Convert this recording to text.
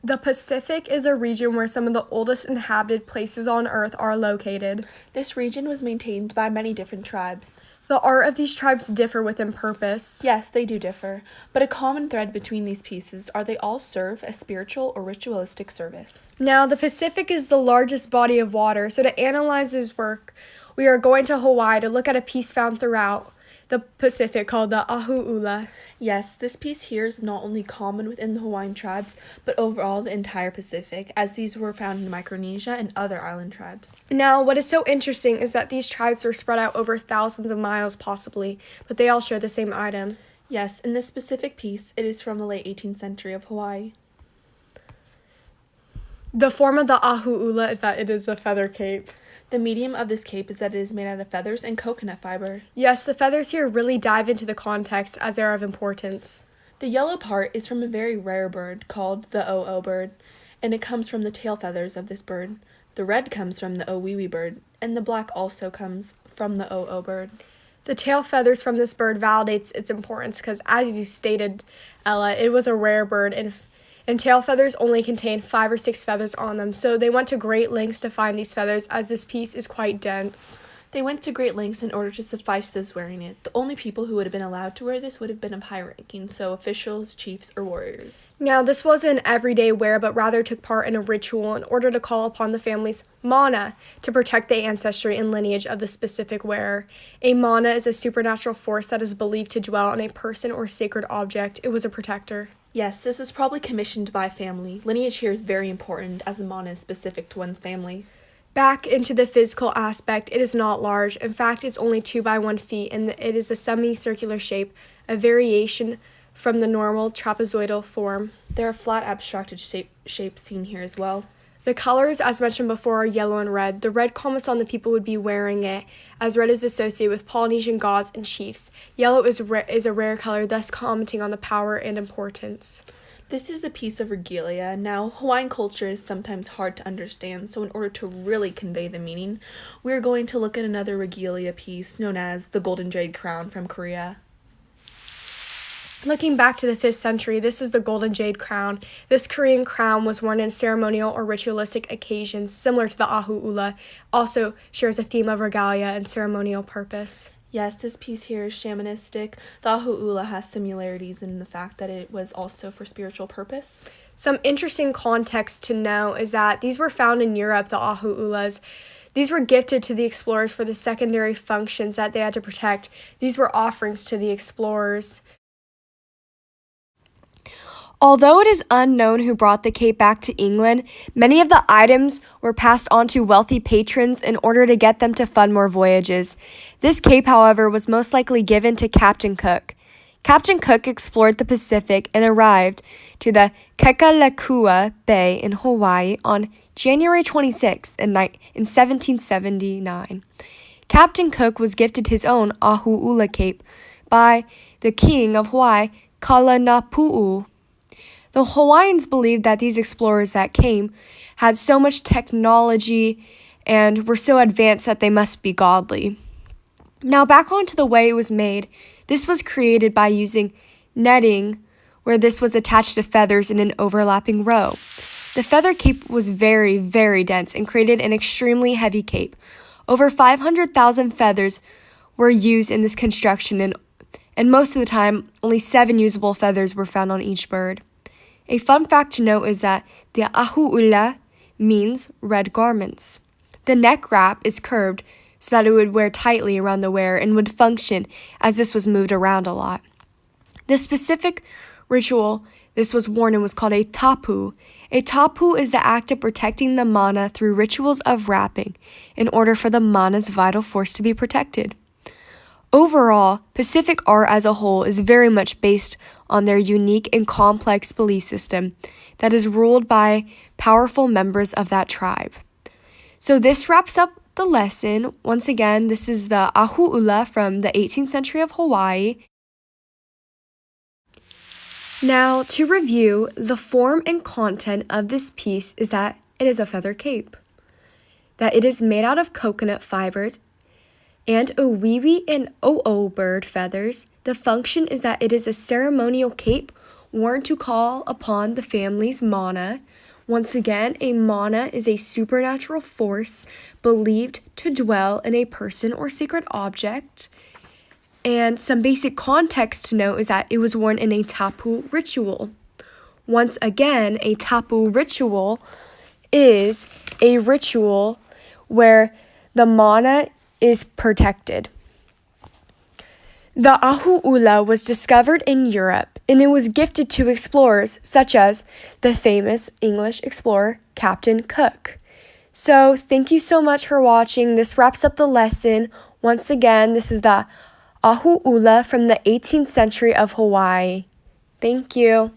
The Pacific is a region where some of the oldest inhabited places on Earth are located. This region was maintained by many different tribes. The art of these tribes differ within purpose. Yes, they do differ, but a common thread between these pieces are they all serve a spiritual or ritualistic service. Now, the Pacific is the largest body of water, so to analyze his work, we are going to Hawaii to look at a piece found throughout the Pacific called the Ahu'ula. Yes, this piece here is not only common within the Hawaiian tribes, but overall the entire Pacific, as these were found in Micronesia and other island tribes. Now, what is so interesting is that these tribes were spread out over thousands of miles possibly, but they all share the same item. Yes, in this specific piece, it is from the late 18th century of Hawaii. The form of the Ahu'ula is that it is a feather cape. The medium of this cape is that it is made out of feathers and coconut fiber. Yes, the feathers here really dive into the context as they are of importance. The yellow part is from a very rare bird called the o'o bird, and it comes from the tail feathers of this bird. The red comes from the owiwi bird, and the black also comes from the o'o bird. The tail feathers from this bird validates its importance because, as you stated, Ella, it was a rare bird, and tail feathers only contain 5 or 6 feathers on them, so they went to great lengths to find these feathers, as this piece is quite dense. They went to great lengths in order to suffice those wearing it. The only people who would have been allowed to wear this would have been of high ranking, so officials, chiefs, or warriors. Now, this wasn't everyday wear, but rather took part in a ritual in order to call upon the family's mana to protect the ancestry and lineage of the specific wearer. A mana is a supernatural force that is believed to dwell on a person or sacred object. It was a protector. Yes, this is probably commissioned by family. Lineage here is very important as a mana is specific to one's family. Back into the physical aspect, it is not large. In fact, it's only 2 by 1 feet, and it is a semicircular shape, a variation from the normal trapezoidal form. There are flat abstracted shapes seen here as well. The colors, as mentioned before, are yellow and red. The red comments on the people who would be wearing it, as red is associated with Polynesian gods and chiefs. Yellow is a rare color, thus commenting on the power and importance. This is a piece of regalia. Now, Hawaiian culture is sometimes hard to understand, so in order to really convey the meaning, we're going to look at another regalia piece known as the Golden Jade Crown from Korea. Looking back to the 5th century, this is the Golden Jade Crown. This Korean crown was worn in ceremonial or ritualistic occasions, similar to the Ahu'ula. Also shares a theme of regalia and ceremonial purpose. Yes, this piece here is shamanistic. The Ahu'ula has similarities in the fact that it was also for spiritual purpose. Some interesting context to know is that these were found in Europe, the Ahu'ulas. These were gifted to the explorers for the secondary functions that they had to protect. These were offerings to the explorers. Although it is unknown who brought the cape back to England, many of the items were passed on to wealthy patrons in order to get them to fund more voyages. This cape, however, was most likely given to Captain Cook. Captain Cook explored the Pacific and arrived to the Kekalakua Bay in Hawaii on January 26th in 1779. Captain Cook was gifted his own Ahu'ula cape by the king of Hawaii, Kalanapu'u. The Hawaiians believed that these explorers that came had so much technology and were so advanced that they must be godly. Now back onto the way it was made. This was created by using netting, where this was attached to feathers in an overlapping row. The feather cape was very, very dense and created an extremely heavy cape. Over 500,000 feathers were used in this construction, and most of the time, only 7 usable feathers were found on each bird. A fun fact to note is that the ahu'ula means red garments. The neck wrap is curved so that it would wear tightly around the wearer and would function as this was moved around a lot. The specific ritual this was worn in was called a tapu. A tapu is the act of protecting the mana through rituals of wrapping in order for the mana's vital force to be protected. Overall, Pacific art as a whole is very much based on their unique and complex belief system that is ruled by powerful members of that tribe. So this wraps up the lesson. Once again, this is the Ahu'ula from the 18th century of Hawaii. Now, to review, the form and content of this piece is that it is a feather cape, that it is made out of coconut fibers, and iwiwi and o'o bird feathers, the function is that it is a ceremonial cape worn to call upon the family's mana. Once again, a mana is a supernatural force believed to dwell in a person or sacred object. And some basic context to note is that it was worn in a tapu ritual. Once again, a tapu ritual is a ritual where the mana is protected. The ahu'ula was discovered in Europe, and it was gifted to explorers such as the famous English explorer Captain Cook. So thank you so much for watching. This wraps up the lesson. Once again, this is the ahu'ula from the 18th century of Hawaii. Thank you.